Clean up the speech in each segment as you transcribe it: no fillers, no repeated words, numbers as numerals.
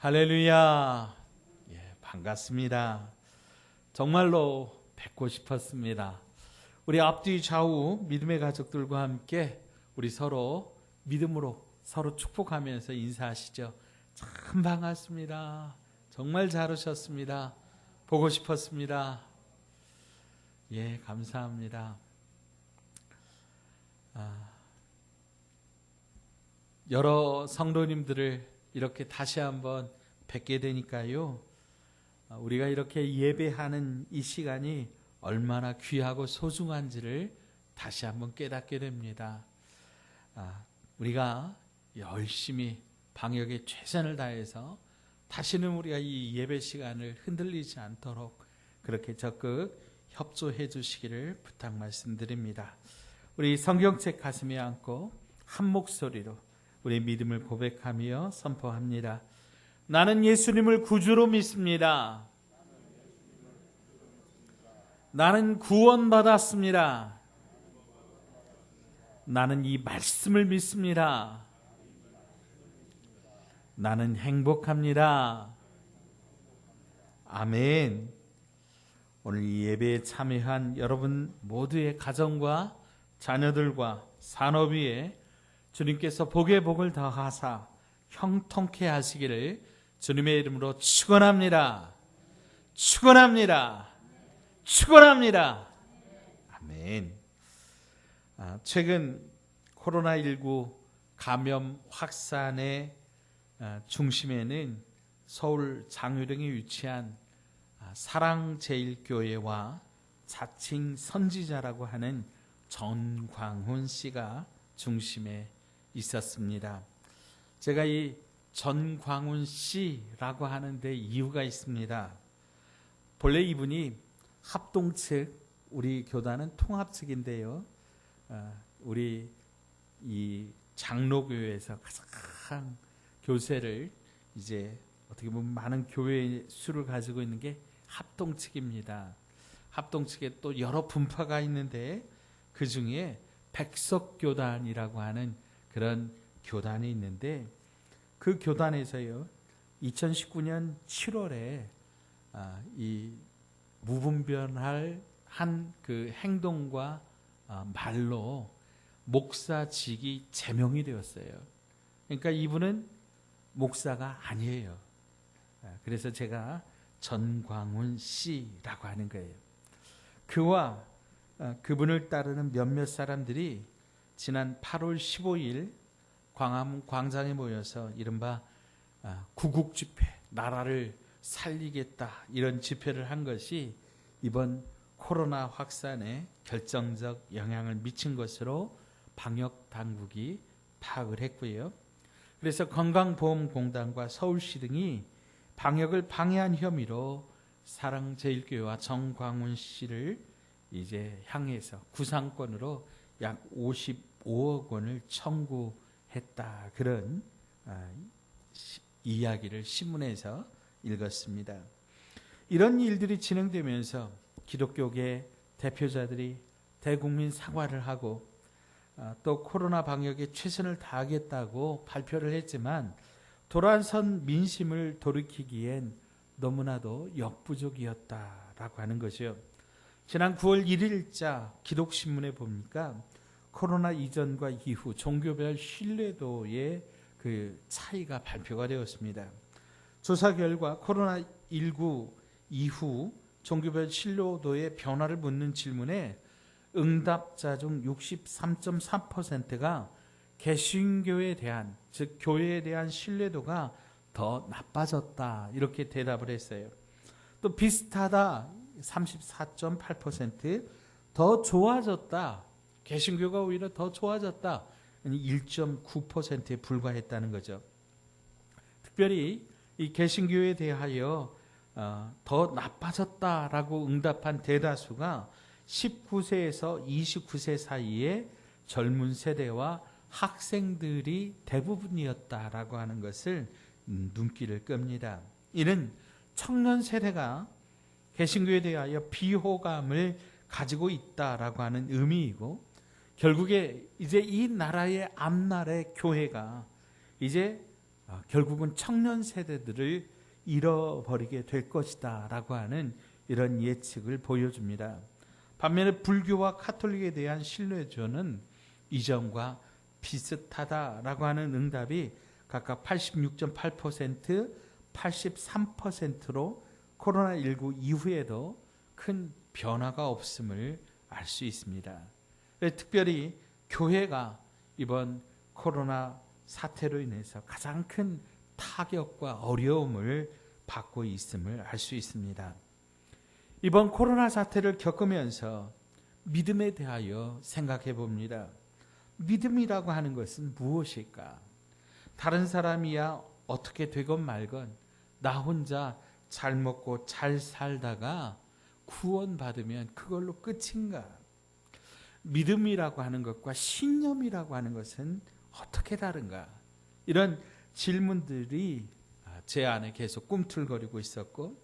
할렐루야. 반갑습니다. 정말로 뵙고 싶었습니다. 우리 앞뒤 좌우 믿음의 가족들과 함께 우리 서로 믿음으로 서로 축복하면서 인사하시죠. 참 반갑습니다. 정말 잘 오셨습니다. 보고 싶었습니다. 감사합니다. 여러 성도님들을 이렇게 다시 한번 뵙게 되니까요, 우리가 이렇게 예배하는 이 시간이 얼마나 귀하고 소중한지를 다시 한번 깨닫게 됩니다. 우리가 열심히 방역에 최선을 다해서 다시는 우리가 이 예배 시간을 흔들리지 않도록 그렇게 적극 협조해 주시기를 부탁 말씀드립니다. 우리 성경책 가슴에 안고 한 목소리로 우리 믿음을 고백하며 선포합니다. 나는 예수님을 구주로 믿습니다. 나는 구원받았습니다. 나는 이 말씀을 믿습니다. 나는 행복합니다. 아멘. 오늘 이 예배에 참여한 여러분 모두의 가정과 자녀들과 산업 위에 주님께서 복의 복을 더하사 형통케 하시기를 주님의 이름으로 축원합니다. 축원합니다. 축원합니다. 아멘. 최근 코로나19 감염 확산의 중심에는 서울 장유령에 위치한 사랑제일교회와 자칭 선지자라고 하는 전광훈 씨가 중심에 있었습니다. 제가 이 전광훈 씨라고 하는데 이유가 있습니다. 본래 이분이 합동 측, 우리 교단은 통합 측인데요, 우리 이 장로교회에서 가장 교세를 이제 어떻게 보면 많은 교회 수를 가지고 있는 게 합동 측입니다. 합동 측에 또 여러 분파가 있는데 그 중에 백석교단이라고 하는 그런 교단이 있는데, 그 교단에서요 2019년 7월에 이 무분별할 한 그 행동과 말로 목사직이 제명이 되었어요. 그러니까 이분은 목사가 아니에요. 그래서 제가 전광훈 씨라고 하는 거예요. 그와 그분을 따르는 몇몇 사람들이 지난 8월 15일 광화문 광장에 모여서 이른바 구국 집회, 나라를 살리겠다, 이런 집회를 한 것이 이번 코로나 확산에 결정적 영향을 미친 것으로 방역 당국이 파악을 했고요. 그래서 건강보험공단과 서울시 등이 방역을 방해한 혐의로 사랑제일교회와 정광훈 씨를 이제 향해서 구상권으로 약 55억 원을 청구했다, 그런 이야기를 신문에서 읽었습니다. 이런 일들이 진행되면서 기독교계 대표자들이 대국민 사과를 하고 또 코로나 방역에 최선을 다하겠다고 발표를 했지만 돌아선 민심을 돌이키기엔 너무나도 역부족이었다라고 하는 것이요. 지난 9월 1일자 기독신문에 보니까 코로나 이전과 이후 종교별 신뢰도의 그 차이가 발표가 되었습니다. 조사 결과 코로나19 이후 종교별 신뢰도의 변화를 묻는 질문에 응답자 중 63.3%가 개신교에 대한, 즉 교회에 대한 신뢰도가 더 나빠졌다, 이렇게 대답을 했어요. 또 비슷하다 34.8%, 더 좋아졌다, 개신교가 오히려 더 좋아졌다 1.9%에 불과했다는 거죠. 특별히 이 개신교에 대하여 더 나빠졌다라고 응답한 대다수가 19세에서 29세 사이의 젊은 세대와 학생들이 대부분이었다라고 하는 것을 눈길을 끕니다. 이는 청년 세대가 개신교에 대하여 비호감을 가지고 있다라고 하는 의미이고, 결국에 이제 이 나라의 앞날의 교회가 이제 결국은 청년 세대들을 잃어버리게 될 것이다 라고 하는 이런 예측을 보여줍니다. 반면에 불교와 카톨릭에 대한 신뢰도는 이전과 비슷하다라고 하는 응답이 각각 86.8%, 83%로 코로나19 이후에도 큰 변화가 없음을 알 수 있습니다. 특별히 교회가 이번 코로나 사태로 인해서 가장 큰 타격과 어려움을 받고 있음을 알 수 있습니다. 이번 코로나 사태를 겪으면서 믿음에 대하여 생각해 봅니다. 믿음이라고 하는 것은 무엇일까? 다른 사람이야 어떻게 되건 말건 나 혼자 잘 먹고 잘 살다가 구원받으면 그걸로 끝인가? 믿음이라고 하는 것과 신념이라고 하는 것은 어떻게 다른가? 이런 질문들이 제 안에 계속 꿈틀거리고 있었고,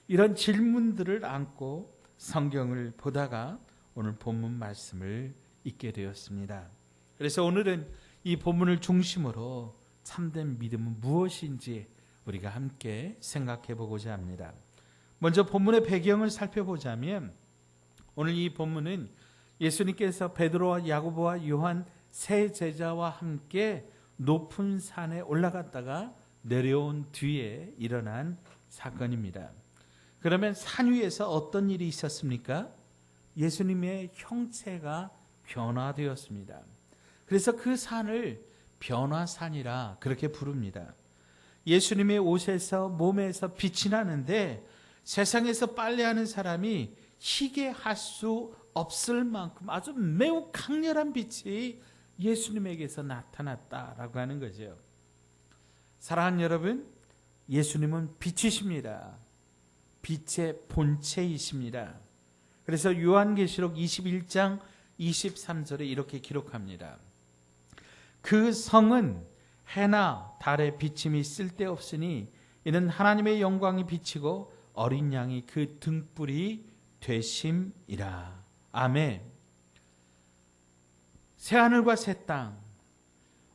이런 질문들을 안고 성경을 보다가 오늘 본문 말씀을 읽게 되었습니다. 그래서 오늘은 이 본문을 중심으로 참된 믿음은 무엇인지 우리가 함께 생각해 보고자 합니다. 먼저 본문의 배경을 살펴보자면, 오늘 이 본문은 예수님께서 베드로와 야고보와 요한 세 제자와 함께 높은 산에 올라갔다가 내려온 뒤에 일어난 사건입니다. 그러면 산 위에서 어떤 일이 있었습니까? 예수님의 형체가 변화되었습니다. 그래서 그 산을 변화산이라 그렇게 부릅니다. 예수님의 옷에서 몸에서 빛이 나는데 세상에서 빨래하는 사람이 희게 할 수 없을 만큼 아주 매우 강렬한 빛이 예수님에게서 나타났다라고 하는 거죠. 사랑하는 여러분, 예수님은 빛이십니다. 빛의 본체이십니다. 그래서 요한계시록 21장 23절에 이렇게 기록합니다. 그 성은 해나 달의 비침이 쓸데없으니 이는 하나님의 영광이 비치고 어린 양이 그 등불이 되심이라. 아멘. 새하늘과 새 땅,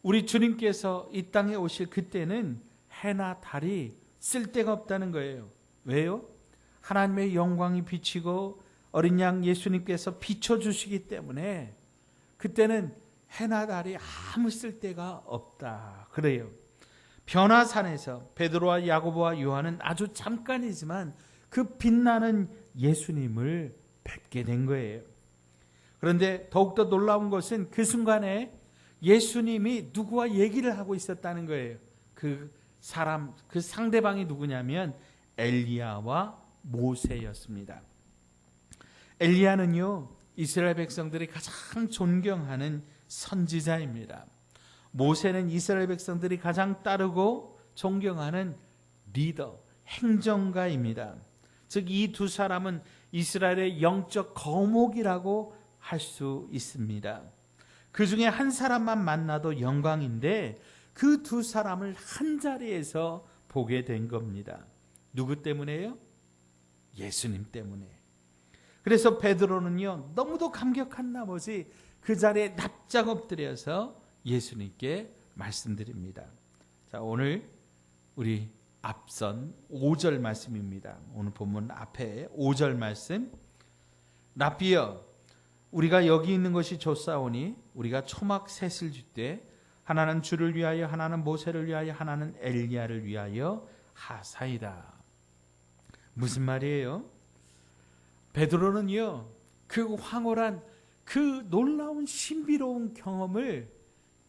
우리 주님께서 이 땅에 오실 그때는 해나 달이 쓸데가 없다는 거예요. 왜요? 하나님의 영광이 비치고 어린 양 예수님께서 비춰주시기 때문에 그때는 해나 달이 아무 쓸데가 없다. 그래요. 변화산에서 베드로와 야고보와 요한은 아주 잠깐이지만 그 빛나는 예수님을 뵙게 된 거예요. 그런데 더욱더 놀라운 것은 그 순간에 예수님이 누구와 얘기를 하고 있었다는 거예요. 그 상대방이 누구냐면 엘리야와 모세였습니다. 엘리야는요, 이스라엘 백성들이 가장 존경하는 선지자입니다. 모세는 이스라엘 백성들이 가장 따르고 존경하는 리더, 행정가입니다. 즉 이 두 사람은 이스라엘의 영적 거목이라고 할 수 있습니다. 그 중에 한 사람만 만나도 영광인데 그 두 사람을 한 자리에서 보게 된 겁니다. 누구 때문에요? 예수님 때문에. 그래서 베드로는요, 너무도 감격한 나머지 그 자리에 납작 엎드려서 예수님께 말씀드립니다. 자, 오늘 우리 앞선 5절 말씀입니다. 오늘 본문 앞에 5절 말씀. 랍비여, 우리가 여기 있는 것이 좋사오니 우리가 초막 셋을 쥐되 하나는 주를 위하여, 하나는 모세를 위하여, 하나는 엘리야를 위하여 하사이다. 무슨 말이에요? 베드로는요, 그 황홀한 그 놀라운 신비로운 경험을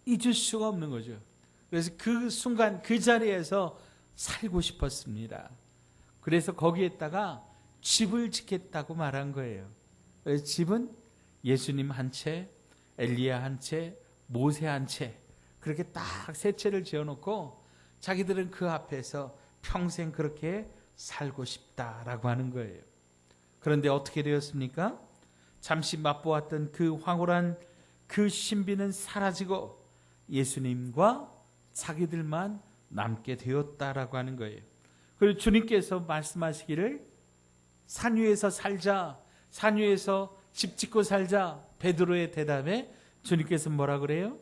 잊을 수가 없는 거죠. 그래서 그 순간 그 자리에서 살고 싶었습니다. 그래서 거기에다가 집을 짓겠다고 말한 거예요. 그래서 집은 예수님 한 채, 엘리야 한 채, 모세 한 채, 그렇게 딱 세 채를 지어놓고 자기들은 그 앞에서 평생 그렇게 살고 싶다라고 하는 거예요. 그런데 어떻게 되었습니까? 잠시 맛보았던 그 황홀한 그 신비는 사라지고 예수님과 자기들만 남게 되었다라고 하는 거예요. 그리고 주님께서 말씀하시기를 산 위에서 살자, 산 위에서 집 짓고 살자. 베드로의 대답에 주님께서 뭐라 그래요?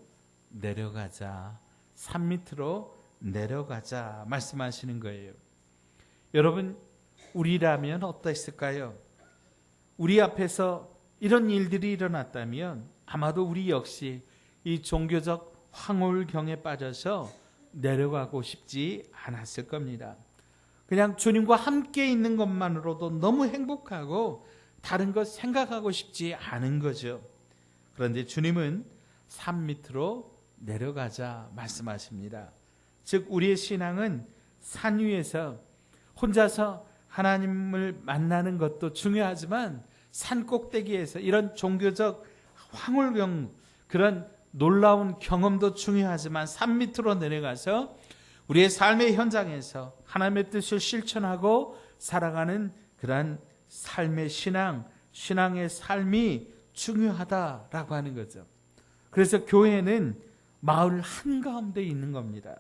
내려가자. 산 밑으로 내려가자 말씀하시는 거예요. 여러분, 우리라면 어떠했을까요? 우리 앞에서 이런 일들이 일어났다면 아마도 우리 역시 이 종교적 황홀경에 빠져서 내려가고 싶지 않았을 겁니다. 그냥 주님과 함께 있는 것만으로도 너무 행복하고 다른 것 생각하고 싶지 않은 거죠. 그런데 주님은 산 밑으로 내려가자 말씀하십니다. 즉 우리의 신앙은 산 위에서 혼자서 하나님을 만나는 것도 중요하지만 산 꼭대기에서 이런 종교적 황홀경, 그런 놀라운 경험도 중요하지만 산 밑으로 내려가서 우리의 삶의 현장에서 하나님의 뜻을 실천하고 살아가는 그러한 삶의 신앙의 삶이 중요하다라고 하는 거죠. 그래서 교회는 마을 한가운데 있는 겁니다.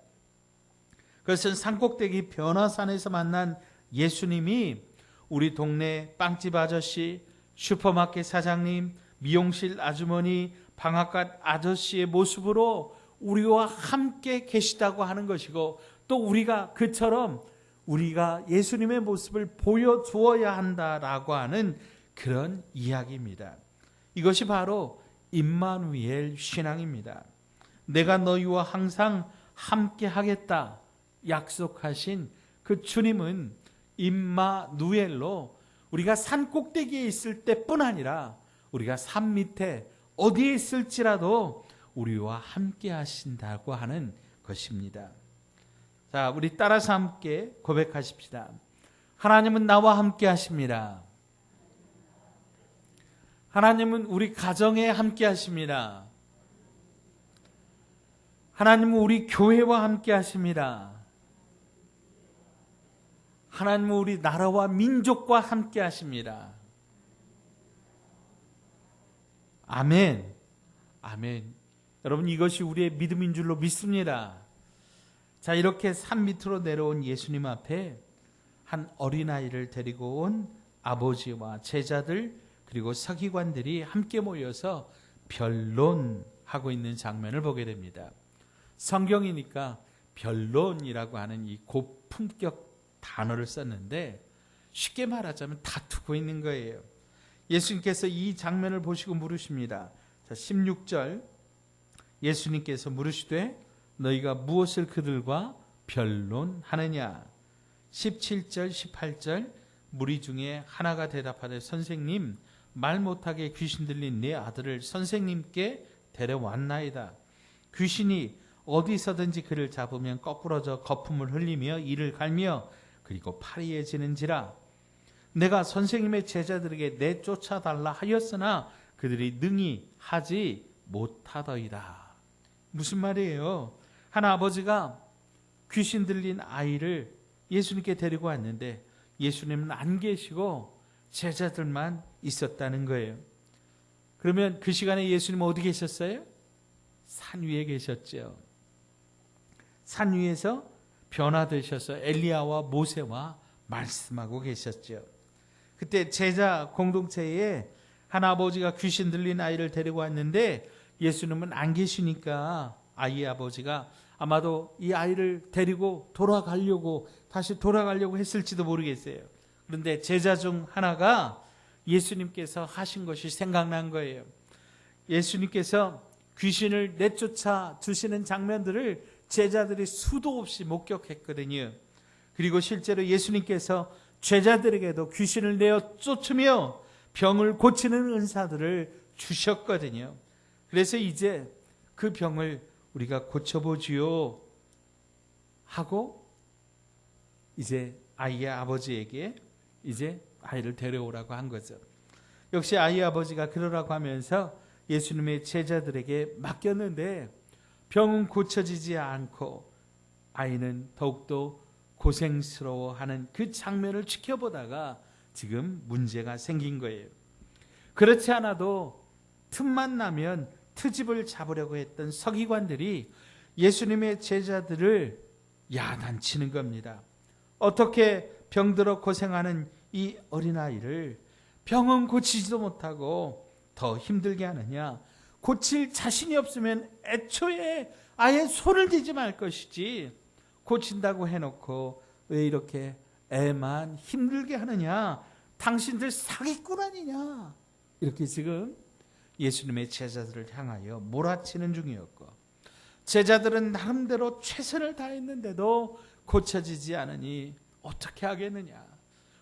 그것은 산꼭대기 변화산에서 만난 예수님이 우리 동네 빵집 아저씨, 슈퍼마켓 사장님, 미용실 아주머니, 방앗간 아저씨의 모습으로 우리와 함께 계시다고 하는 것이고, 또 우리가 그처럼 우리가 예수님의 모습을 보여주어야 한다라고 하는 그런 이야기입니다. 이것이 바로 임마누엘 신앙입니다. 내가 너희와 항상 함께 하겠다 약속하신 그 주님은 임마누엘로 우리가 산 꼭대기에 있을 때뿐 아니라 우리가 산 밑에 어디에 있을지라도 우리와 함께 하신다고 하는 것입니다. 자, 우리 따라서 함께 고백하십시다. 하나님은 나와 함께 하십니다. 하나님은 우리 가정에 함께 하십니다. 하나님은 우리 교회와 함께 하십니다. 하나님은 우리 나라와 민족과 함께 하십니다. 아멘. 아멘. 여러분, 이것이 우리의 믿음인 줄로 믿습니다. 자, 이렇게 산 밑으로 내려온 예수님 앞에 한 어린아이를 데리고 온 아버지와 제자들 그리고 서기관들이 함께 모여서 변론하고 있는 장면을 보게 됩니다. 성경이니까 변론이라고 하는 이 고품격 단어를 썼는데 쉽게 말하자면 다투고 있는 거예요. 예수님께서 이 장면을 보시고 물으십니다. 자, 16절 예수님께서 물으시되 너희가 무엇을 그들과 변론하느냐. 17절 18절 무리 중에 하나가 대답하되 선생님, 말 못하게 귀신 들린 내 아들을 선생님께 데려왔나이다. 귀신이 어디서든지 그를 잡으면 거꾸러져 거품을 흘리며 이를 갈며 그리고 파리해지는지라. 내가 선생님의 제자들에게 내쫓아달라 하였으나 그들이 능히 하지 못하더이다. 무슨 말이에요? 한 아버지가 귀신 들린 아이를 예수님께 데리고 왔는데 예수님은 안 계시고 제자들만 있었다는 거예요. 그러면 그 시간에 예수님은 어디 계셨어요? 산 위에 계셨죠. 산 위에서 변화되셔서 엘리야와 모세와 말씀하고 계셨죠. 그때 제자 공동체에 한 아버지가 귀신 들린 아이를 데리고 왔는데 예수님은 안 계시니까 아이의 아버지가 아마도 이 아이를 데리고 다시 돌아가려고 했을지도 모르겠어요. 그런데 제자 중 하나가 예수님께서 하신 것이 생각난 거예요. 예수님께서 귀신을 내쫓아 주시는 장면들을 제자들이 수도 없이 목격했거든요. 그리고 실제로 예수님께서 제자들에게도 귀신을 내어 쫓으며 병을 고치는 은사들을 주셨거든요. 그래서 이제 그 병을 우리가 고쳐보지요 하고 이제 아이의 아버지에게 이제 아이를 데려오라고 한 거죠. 역시 아이의 아버지가 그러라고 하면서 예수님의 제자들에게 맡겼는데 병은 고쳐지지 않고 아이는 더욱더 고생스러워하는 그 장면을 지켜보다가 지금 문제가 생긴 거예요. 그렇지 않아도 틈만 나면 트집을 잡으려고 했던 서기관들이 예수님의 제자들을 야단치는 겁니다. 어떻게 병들어 고생하는 이 어린아이를 병은 고치지도 못하고 더 힘들게 하느냐. 고칠 자신이 없으면 애초에 아예 손을 대지 말 것이지 고친다고 해놓고 왜 이렇게 애만 힘들게 하느냐? 당신들 사기꾼 아니냐? 이렇게 지금 예수님의 제자들을 향하여 몰아치는 중이었고, 제자들은 나름대로 최선을 다했는데도 고쳐지지 않으니 어떻게 하겠느냐?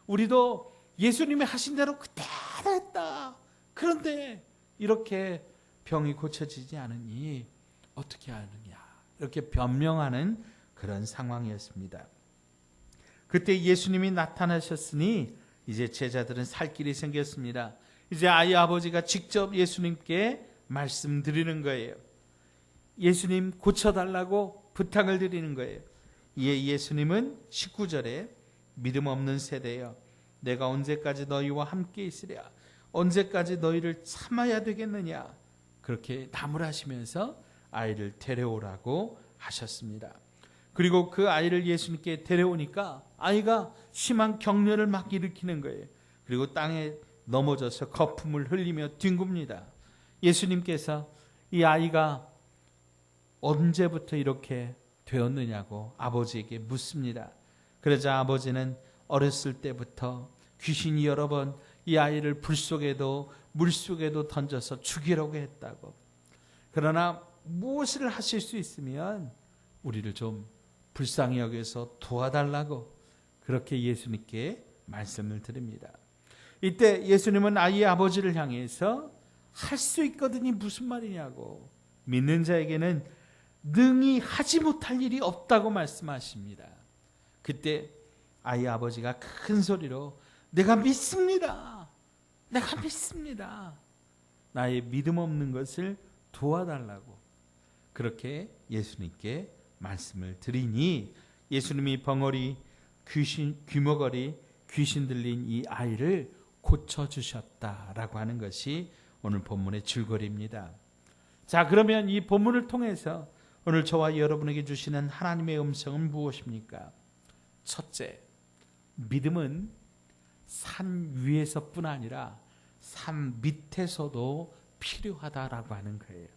우리도 예수님이 하신 대로 그대로 했다. 그런데 이렇게 병이 고쳐지지 않으니 어떻게 하느냐? 이렇게 변명하는 그런 상황이었습니다. 그때 예수님이 나타나셨으니 이제 제자들은 살 길이 생겼습니다. 이제 아이 아버지가 직접 예수님께 말씀드리는 거예요. 예수님 고쳐달라고 부탁을 드리는 거예요. 이에 예수님은 19절에 믿음 없는 세대여, 내가 언제까지 너희와 함께 있으랴? 언제까지 너희를 참아야 되겠느냐? 그렇게 나무라시면서 아이를 데려오라고 하셨습니다. 그리고 그 아이를 예수님께 데려오니까 아이가 심한 격려를 막 일으키는 거예요. 그리고 땅에 넘어져서 거품을 흘리며 뒹굽니다. 예수님께서 이 아이가 언제부터 이렇게 되었느냐고 아버지에게 묻습니다. 그러자 아버지는 어렸을 때부터 귀신이 여러 번 이 아이를 불 속에도 물 속에도 던져서 죽이려고 했다고. 그러나 무엇을 하실 수 있으면 우리를 좀 불쌍히 여겨서 도와달라고 그렇게 예수님께 말씀을 드립니다. 이때 예수님은 아이의 아버지를 향해서 할 수 있거든이 무슨 말이냐고, 믿는 자에게는 능히 하지 못할 일이 없다고 말씀하십니다. 그때 아이 아버지가 큰 소리로 내가 믿습니다. 내가 믿습니다. 나의 믿음 없는 것을 도와달라고 그렇게 예수님께 말씀을 드리니 예수님이 벙어리, 귀머거리, 귀신 들린 이 아이를 고쳐주셨다라고 하는 것이 오늘 본문의 줄거리입니다. 자, 그러면 이 본문을 통해서 오늘 저와 여러분에게 주시는 하나님의 음성은 무엇입니까? 첫째, 믿음은 산 위에서뿐 아니라 산 밑에서도 필요하다라고 하는 거예요.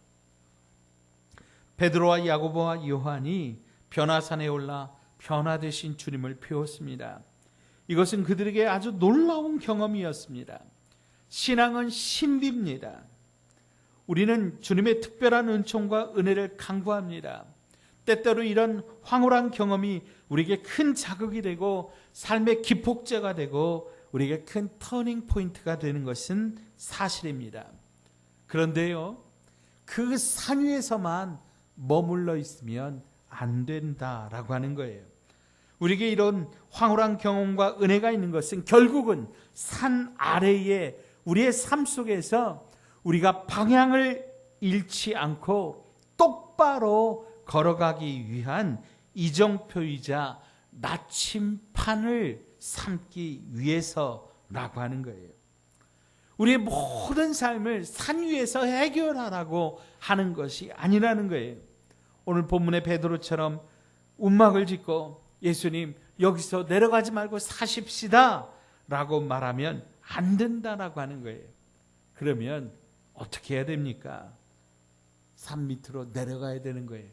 베드로와 야고보와 요한이 변화산에 올라 변화되신 주님을 배웠습니다. 이것은 그들에게 아주 놀라운 경험이었습니다. 신앙은 신비입니다. 우리는 주님의 특별한 은총과 은혜를 간구합니다. 때때로 이런 황홀한 경험이 우리에게 큰 자극이 되고 삶의 기폭제가 되고 우리에게 큰 터닝 포인트가 되는 것은 사실입니다. 그런데요, 그 산 위에서만 머물러 있으면 안 된다라고 하는 거예요. 우리에게 이런 황홀한 경험과 은혜가 있는 것은 결국은 산 아래에 우리의 삶 속에서 우리가 방향을 잃지 않고 똑바로 걸어가기 위한 이정표이자 나침판을 삼기 위해서라고 하는 거예요. 우리의 모든 삶을 산 위에서 해결하라고 하는 것이 아니라는 거예요. 오늘 본문의 베드로처럼 움막을 짓고 예수님 여기서 내려가지 말고 사십시다 라고 말하면 안 된다라고 하는 거예요. 그러면 어떻게 해야 됩니까? 산 밑으로 내려가야 되는 거예요.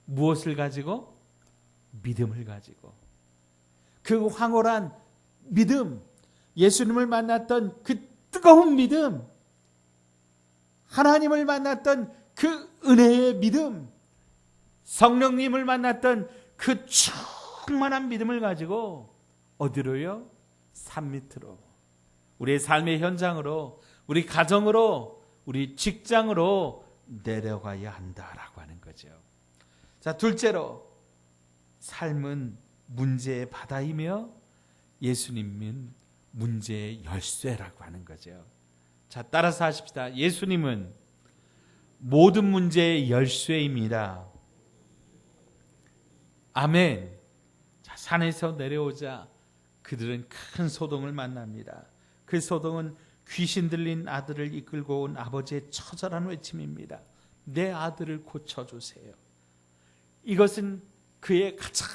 무엇을 가지고? 믿음을 가지고. 그 황홀한 믿음, 예수님을 만났던 그 뜨거운 믿음, 하나님을 만났던 그 은혜의 믿음, 성령님을 만났던 그 충만한 믿음을 가지고 어디로요? 산 밑으로, 우리의 삶의 현장으로, 우리 가정으로, 우리 직장으로 내려가야 한다라고 하는 거죠. 자, 둘째로 삶은 문제의 바다이며 예수님은 문제의 열쇠라고 하는 거죠. 자, 따라서 하십시다. 예수님은 모든 문제의 열쇠입니다. 아멘. 자, 산에서 내려오자 그들은 큰 소동을 만납니다. 그 소동은 귀신 들린 아들을 이끌고 온 아버지의 처절한 외침입니다. 내 아들을 고쳐주세요. 이것은 그의 가장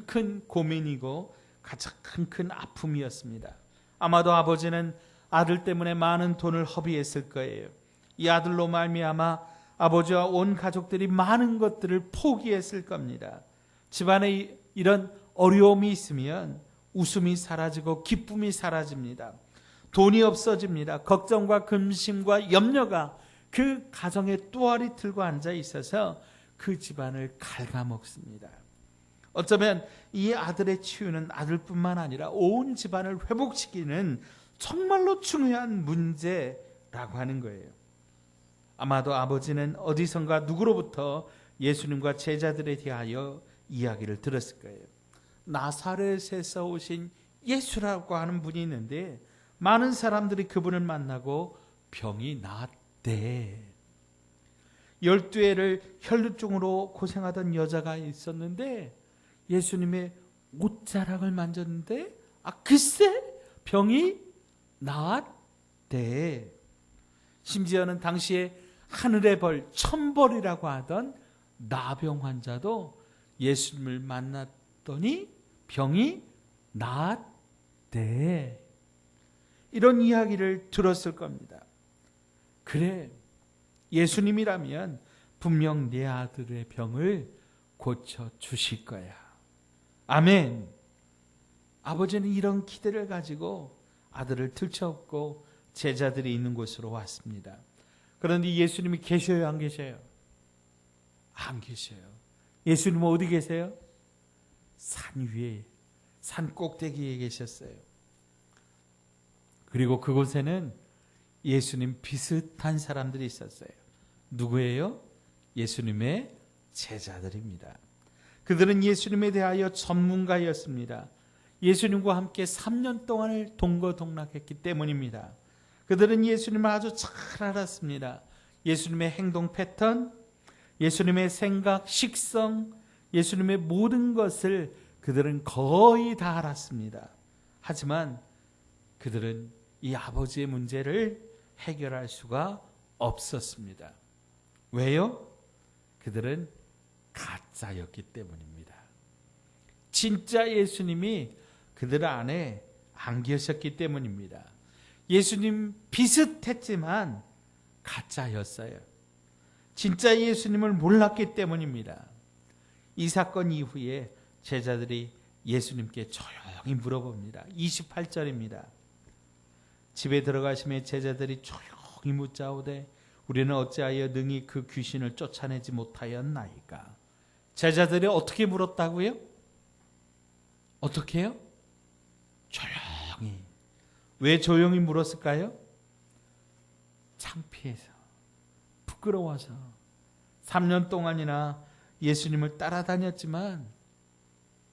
큰 고민이고 가장 큰 아픔이었습니다. 아마도 아버지는 아들 때문에 많은 돈을 허비했을 거예요. 이 아들로 말미암아 아버지와 온 가족들이 많은 것들을 포기했을 겁니다. 집안에 이런 어려움이 있으면 웃음이 사라지고 기쁨이 사라집니다. 돈이 없어집니다. 걱정과 근심과 염려가 그 가정에 또아리 틀고 앉아 있어서 그 집안을 갉아먹습니다. 어쩌면 이 아들의 치유는 아들뿐만 아니라 온 집안을 회복시키는 정말로 중요한 문제라고 하는 거예요. 아마도 아버지는 어디선가 누구로부터 예수님과 제자들에 대하여 이야기를 들었을 거예요. 나사렛에서 오신 예수라고 하는 분이 있는데 많은 사람들이 그분을 만나고 병이 나았대. 12회를 혈루증으로 고생하던 여자가 있었는데 예수님의 옷자락을 만졌는데 글쎄 병이 나았대. 심지어는 당시에 하늘의 벌, 천벌이라고 하던 나병 환자도 예수님을 만났더니 병이 나았대. 이런 이야기를 들었을 겁니다. 그래, 예수님이라면 분명 내 아들의 병을 고쳐주실 거야. 아멘. 아버지는 이런 기대를 가지고 아들을 들쳐업고 제자들이 있는 곳으로 왔습니다. 그런데 예수님이 계셔요, 안 계셔요? 안 계셔요. 예수님은 어디 계세요? 산 위에, 산 꼭대기에 계셨어요. 그리고 그곳에는 예수님 비슷한 사람들이 있었어요. 누구예요? 예수님의 제자들입니다. 그들은 예수님에 대하여 전문가였습니다. 예수님과 함께 3년 동안을 동거동락했기 때문입니다. 그들은 예수님을 아주 잘 알았습니다. 예수님의 행동 패턴, 예수님의 생각, 식성, 예수님의 모든 것을 그들은 거의 다 알았습니다. 하지만 그들은 이 아버지의 문제를 해결할 수가 없었습니다. 왜요? 그들은 가짜였기 때문입니다. 진짜 예수님이 그들 안에 안 계셨기 때문입니다. 예수님 비슷했지만 가짜였어요. 진짜 예수님을 몰랐기 때문입니다. 이 사건 이후에 제자들이 예수님께 조용히 물어봅니다. 28절입니다. 집에 들어가시며 제자들이 조용히 묻자오되 우리는 어찌하여 능히 그 귀신을 쫓아내지 못하였나이까. 제자들이 어떻게 물었다고요? 어떻게 해요? 조용히. 왜 조용히 물었을까요? 창피해서, 부끄러워서. 3년 동안이나 예수님을 따라다녔지만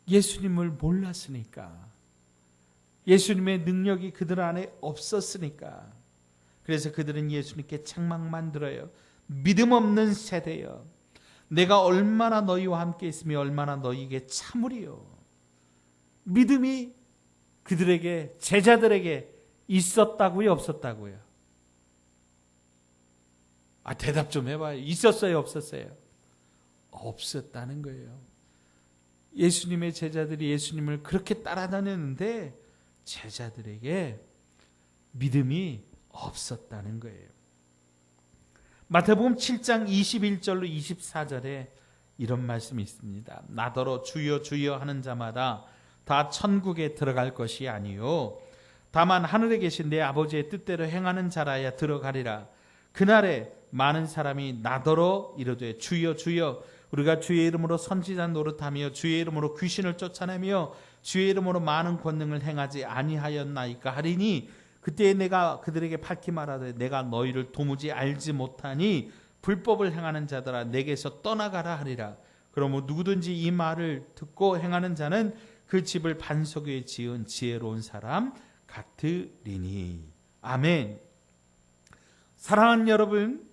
예수님을 몰랐으니까, 예수님의 능력이 그들 안에 없었으니까. 그래서 그들은 예수님께 책망만 들어요. 믿음 없는 세대여, 내가 얼마나 너희와 함께 있으며 얼마나 너희에게 참으리요. 믿음이 그들에게, 제자들에게 있었다고요, 없었다고요? 대답 좀 해봐요. 있었어요, 없었어요? 없었다는 거예요. 예수님의 제자들이 예수님을 그렇게 따라다녔는데 제자들에게 믿음이 없었다는 거예요. 마태복음 7장 21절로 24절에 이런 말씀이 있습니다. 나더러 주여 주여 하는 자마다 다 천국에 들어갈 것이 아니요 다만 하늘에 계신 내 아버지의 뜻대로 행하는 자라야 들어가리라. 그날에 많은 사람이 나더러 이르되 주여 주여 우리가 주의 이름으로 선지자 노릇하며 주의 이름으로 귀신을 쫓아내며 주의 이름으로 많은 권능을 행하지 아니하였나이까 하리니 그때 내가 그들에게 밝히 말하되 내가 너희를 도무지 알지 못하니 불법을 행하는 자들아 내게서 떠나가라 하리라. 그러므로 누구든지 이 말을 듣고 행하는 자는 그 집을 반석 위에 지은 지혜로운 사람 같으리니. 아멘. 사랑하는 여러분,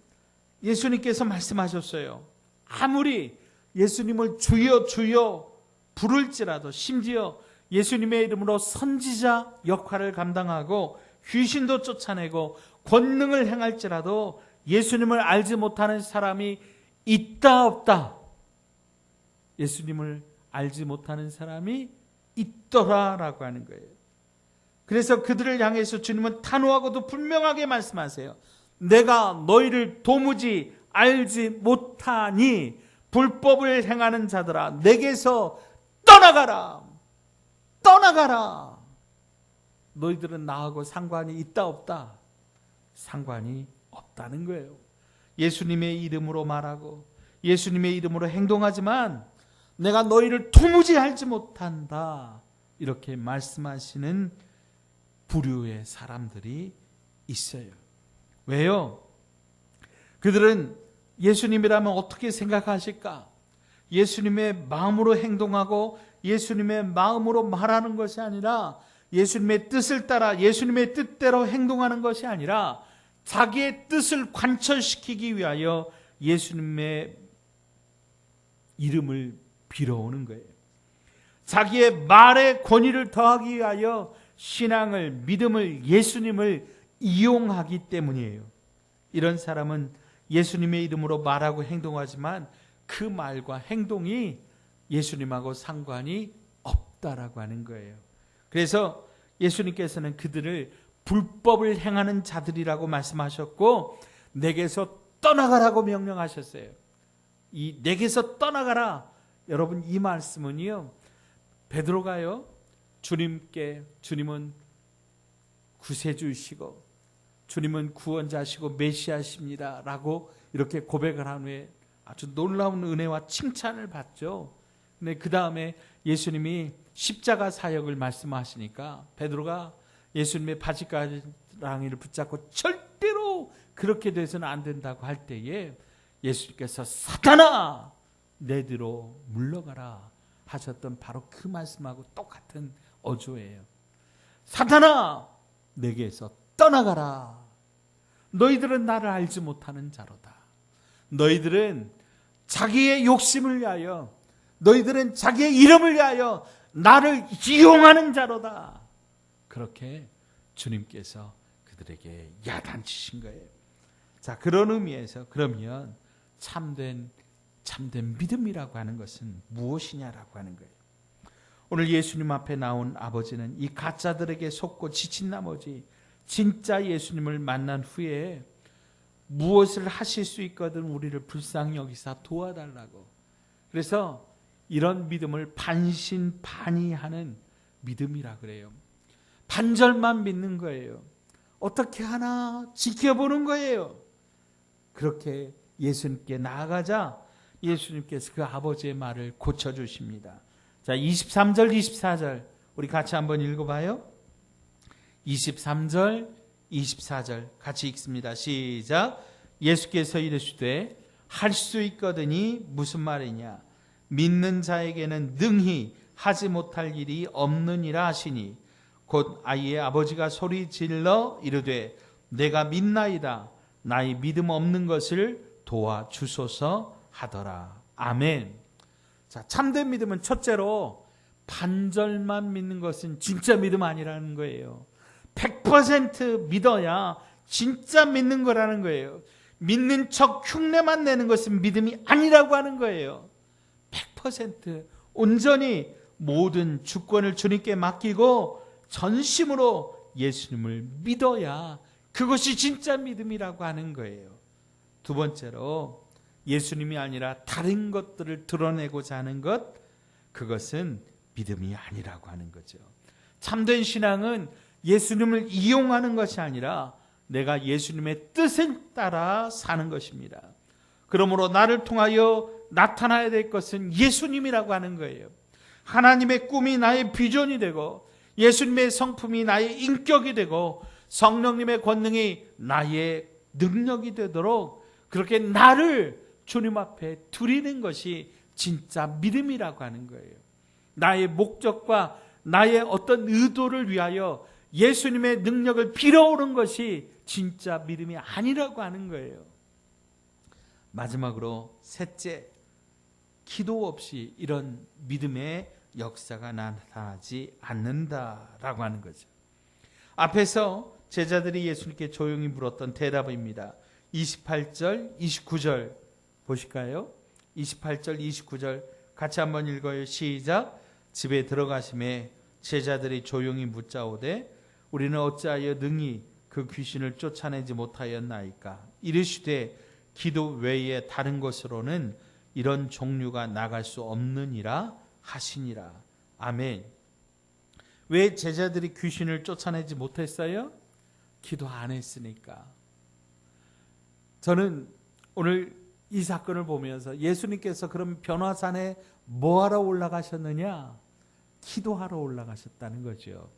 예수님께서 말씀하셨어요. 아무리 예수님을 주여 주여 부를지라도, 심지어 예수님의 이름으로 선지자 역할을 감당하고 귀신도 쫓아내고 권능을 행할지라도 예수님을 알지 못하는 사람이 있다 없다? 예수님을 알지 못하는 사람이 있더라라고 하는 거예요. 그래서 그들을 향해서 주님은 단호하고도 분명하게 말씀하세요. 내가 너희를 도무지 알지 못하니 불법을 행하는 자들아 내게서 떠나가라. 떠나가라. 너희들은 나하고 상관이 있다 없다? 상관이 없다는 거예요. 예수님의 이름으로 말하고 예수님의 이름으로 행동하지만 내가 너희를 도무지 알지 못한다. 이렇게 말씀하시는 부류의 사람들이 있어요. 왜요? 그들은 예수님이라면 어떻게 생각하실까? 예수님의 마음으로 행동하고 예수님의 마음으로 말하는 것이 아니라 예수님의 뜻을 따라 예수님의 뜻대로 행동하는 것이 아니라 자기의 뜻을 관철시키기 위하여 예수님의 이름을 빌어오는 거예요. 자기의 말의 권위를 더하기 위하여 신앙을, 믿음을, 예수님을 이용하기 때문이에요. 이런 사람은 예수님의 이름으로 말하고 행동하지만 그 말과 행동이 예수님하고 상관이 없다라고 하는 거예요. 그래서 예수님께서는 그들을 불법을 행하는 자들이라고 말씀하셨고 내게서 떠나가라고 명령하셨어요. 이 내게서 떠나가라. 여러분 이 말씀은요. 베드로가요. 주님은 구세주이시고 주님은 구원자시고 메시아십니다. 라고 이렇게 고백을 한 후에 아주 놀라운 은혜와 칭찬을 받죠. 근데 그 다음에 예수님이 십자가 사역을 말씀하시니까 베드로가 예수님의 바지가랑이를 붙잡고 절대로 그렇게 돼서는 안 된다고 할 때에 예수님께서 사탄아 내 뒤로 물러가라 하셨던 바로 그 말씀하고 똑같은 어조예요. 사탄아 내게서 떠나가라. 너희들은 나를 알지 못하는 자로다. 너희들은 자기의 욕심을 위하여 너희들은 자기의 이름을 위하여 나를 이용하는 자로다. 그렇게 주님께서 그들에게 야단치신 거예요. 자, 그런 의미에서 그러면 참된 믿음이라고 하는 것은 무엇이냐라고 하는 거예요. 오늘 예수님 앞에 나온 아버지는 이 가짜들에게 속고 지친 나머지 진짜 예수님을 만난 후에 무엇을 하실 수 있거든 우리를 불쌍히 여기사 도와달라고. 그래서 이런 믿음을 반신반의하는 믿음이라 그래요. 반절만 믿는 거예요. 어떻게 하나 지켜보는 거예요. 그렇게 예수님께 나아가자 예수님께서 그 아버지의 말을 고쳐주십니다. 자, 23절 24절 우리 같이 한번 읽어봐요. 23절 24절 같이 읽습니다. 시작. 예수께서 이르시되 할 수 있거든이 무슨 말이냐. 믿는 자에게는 능히 하지 못할 일이 없느니라 하시니 곧 아이의 아버지가 소리 질러 이르되 내가 믿나이다. 나의 믿음 없는 것을 도와주소서 하더라. 아멘. 자, 참된 믿음은 첫째로 반절만 믿는 것은 진짜 믿음 아니라는 거예요. 100% 믿어야 진짜 믿는 거라는 거예요. 믿는 척 흉내만 내는 것은 믿음이 아니라고 하는 거예요. 100% 온전히 모든 주권을 주님께 맡기고 전심으로 예수님을 믿어야 그것이 진짜 믿음이라고 하는 거예요. 두 번째로 예수님이 아니라 다른 것들을 드러내고자 하는 것, 그것은 믿음이 아니라고 하는 거죠. 참된 신앙은 예수님을 이용하는 것이 아니라 내가 예수님의 뜻을 따라 사는 것입니다. 그러므로 나를 통하여 나타나야 될 것은 예수님이라고 하는 거예요. 하나님의 꿈이 나의 비전이 되고 예수님의 성품이 나의 인격이 되고 성령님의 권능이 나의 능력이 되도록 그렇게 나를 주님 앞에 드리는 것이 진짜 믿음이라고 하는 거예요. 나의 목적과 나의 어떤 의도를 위하여 예수님의 능력을 빌어오는 것이 진짜 믿음이 아니라고 하는 거예요. 마지막으로 셋째, 기도 없이 이런 믿음의 역사가 나타나지 않는다라고 하는 거죠. 앞에서 제자들이 예수님께 조용히 물었던 대답입니다. 28절, 29절 보실까요? 28절, 29절 같이 한번 읽어요. 시작. 집에 들어가심에 제자들이 조용히 묻자오되 우리는 어찌하여 능히 그 귀신을 쫓아내지 못하였나이까. 이르시되 기도 외에 다른 것으로는 이런 종류가 나갈 수 없느니라 하시니라. 아멘. 왜 제자들이 귀신을 쫓아내지 못했어요? 기도 안 했으니까. 저는 오늘 이 사건을 보면서 예수님께서 그럼 변화산에 뭐하러 올라가셨느냐? 기도하러 올라가셨다는 거죠.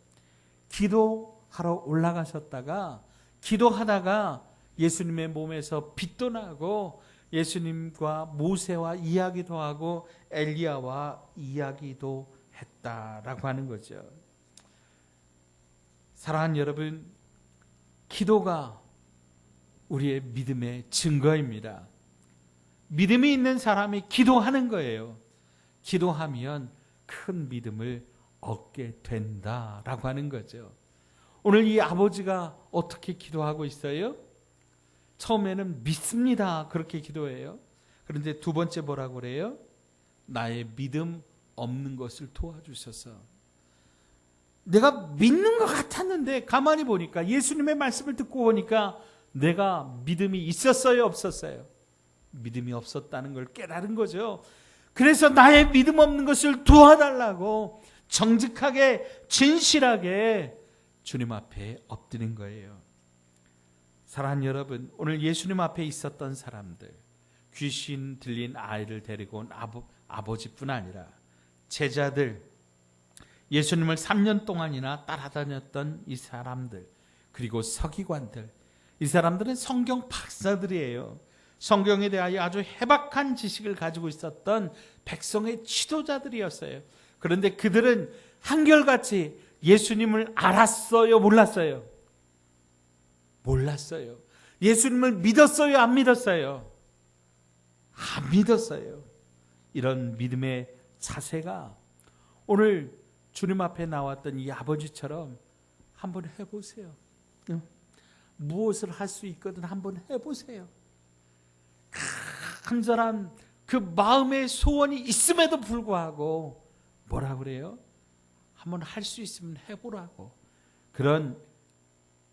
기도하러 올라가셨다가 기도하다가 예수님의 몸에서 빛도 나고 예수님과 모세와 이야기도 하고 엘리야와 이야기도 했다라고 하는 거죠. 사랑하는 여러분, 기도가 우리의 믿음의 증거입니다. 믿음이 있는 사람이 기도하는 거예요. 기도하면 큰 믿음을 얻게 된다라고 하는 거죠. 오늘 이 아버지가 어떻게 기도하고 있어요? 처음에는 믿습니다. 그렇게 기도해요. 그런데 두 번째 뭐라고 그래요? 나의 믿음 없는 것을 도와주셔서. 내가 믿는 것 같았는데 가만히 보니까 예수님의 말씀을 듣고 보니까 내가 믿음이 있었어요? 없었어요? 믿음이 없었다는 걸 깨달은 거죠. 그래서 나의 믿음 없는 것을 도와달라고 정직하게 진실하게 주님 앞에 엎드린 거예요. 사랑하는 여러분, 오늘 예수님 앞에 있었던 사람들, 귀신 들린 아이를 데리고 온 아버지뿐 아니라 제자들, 예수님을 3년 동안이나 따라다녔던 이 사람들, 그리고 서기관들, 이 사람들은 성경 박사들이에요. 성경에 대하여 아주 해박한 지식을 가지고 있었던 백성의 지도자들이었어요. 그런데 그들은 한결같이 예수님을 알았어요? 몰랐어요? 몰랐어요. 예수님을 믿었어요? 안 믿었어요? 안 믿었어요. 이런 믿음의 자세가 오늘 주님 앞에 나왔던 이 아버지처럼 한번 해보세요. 무엇을 할 수 있거든 한번 해보세요. 간절한 그 마음의 소원이 있음에도 불구하고 뭐라 그래요? 한번 할 수 있으면 해보라고. 그런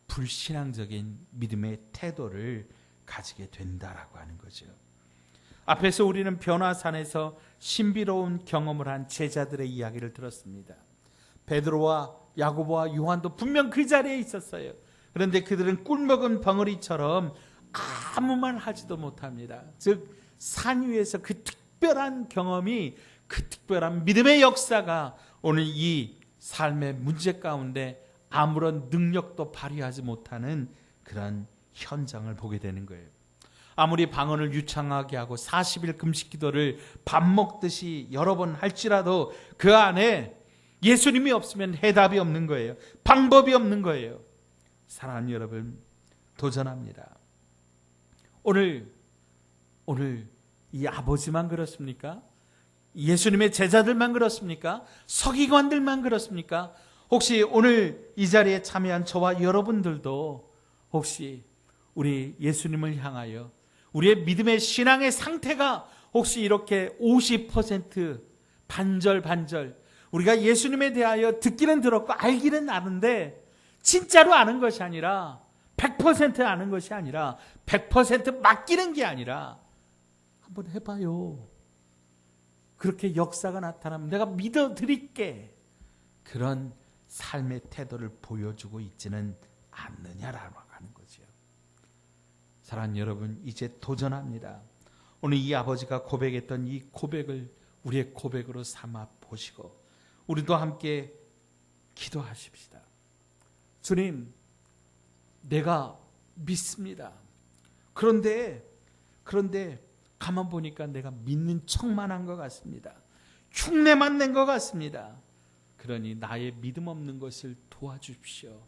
불신앙적인 믿음의 태도를 가지게 된다라고 하는 거죠. 앞에서 우리는 변화산에서 신비로운 경험을 한 제자들의 이야기를 들었습니다. 베드로와 야고보와 요한도 분명 그 자리에 있었어요. 그런데 그들은 꿀먹은 벙어리처럼 아무 말 하지도 못합니다. 즉 산 위에서 그 특별한 경험이, 그 특별한 믿음의 역사가 오늘 이 삶의 문제 가운데 아무런 능력도 발휘하지 못하는 그런 현장을 보게 되는 거예요. 아무리 방언을 유창하게 하고 40일 금식 기도를 밥 먹듯이 여러 번 할지라도 그 안에 예수님이 없으면 해답이 없는 거예요. 방법이 없는 거예요. 사랑하는 여러분, 도전합니다. 오늘 이 아버지만 그렇습니까? 예수님의 제자들만 그렇습니까? 서기관들만 그렇습니까? 혹시 오늘 이 자리에 참여한 저와 여러분들도 혹시 우리 예수님을 향하여 우리의 믿음의 신앙의 상태가 혹시 이렇게 50% 반절 우리가 예수님에 대하여 듣기는 들었고 알기는 아는데 진짜로 아는 것이 아니라 100% 아는 것이 아니라 100% 맡기는 게 아니라 한번 해봐요. 그렇게 역사가 나타나면 내가 믿어드릴게. 그런 삶의 태도를 보여주고 있지는 않느냐라고 하는 거죠. 사랑하는 여러분, 이제 도전합니다. 오늘 이 아버지가 고백했던 이 고백을 우리의 고백으로 삼아 보시고 우리도 함께 기도하십시다. 주님, 내가 믿습니다. 그런데 가만 보니까 내가 믿는 척만 한 것 같습니다. 흉내만 낸 것 같습니다. 그러니 나의 믿음 없는 것을 도와주십시오.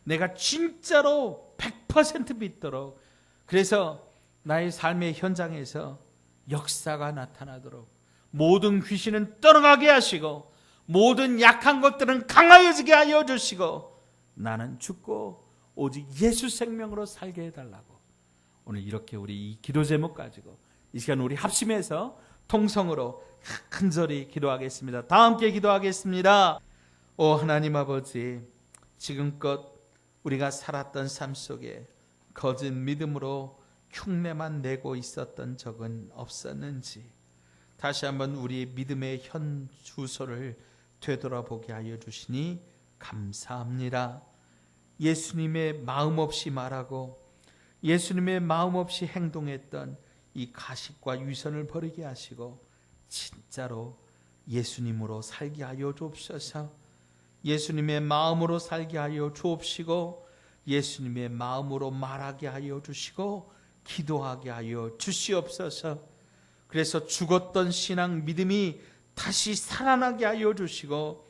내가 진짜로 100% 믿도록, 그래서 나의 삶의 현장에서 역사가 나타나도록 모든 귀신은 떠나가게 하시고 모든 약한 것들은 강하여지게 하여 주시고 나는 죽고 오직 예수 생명으로 살게 해달라고. 오늘 이렇게 우리 이 기도 제목 가지고 이 시간 우리 합심해서 통성으로 간절히 기도하겠습니다. 다 함께 기도하겠습니다. 오 하나님 아버지, 지금껏 우리가 살았던 삶 속에 거짓 믿음으로 흉내만 내고 있었던 적은 없었는지, 다시 한번 우리의 믿음의 현 주소를 되돌아보게 하여 주시니 감사합니다. 예수님의 마음 없이 말하고 예수님의 마음 없이 행동했던 이 가식과 위선을 버리게 하시고 진짜로 예수님으로 살게 하여 주옵소서. 예수님의 마음으로 살게 하여 주옵시고 예수님의 마음으로 말하게 하여 주시고 기도하게 하여 주시옵소서. 그래서 죽었던 신앙 믿음이 다시 살아나게 하여 주시고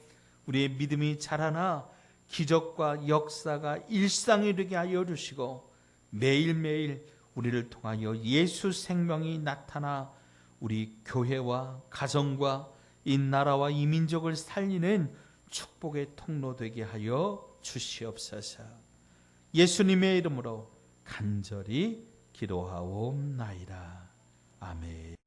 우리의 믿음이 자라나 기적과 역사가 일상이 되게 하여 주시고 매일매일 우리를 통하여 예수 생명이 나타나 우리 교회와 가정과 이 나라와 이 민족을 살리는 축복의 통로 되게 하여 주시옵소서. 예수님의 이름으로 간절히 기도하옵나이다. 아멘.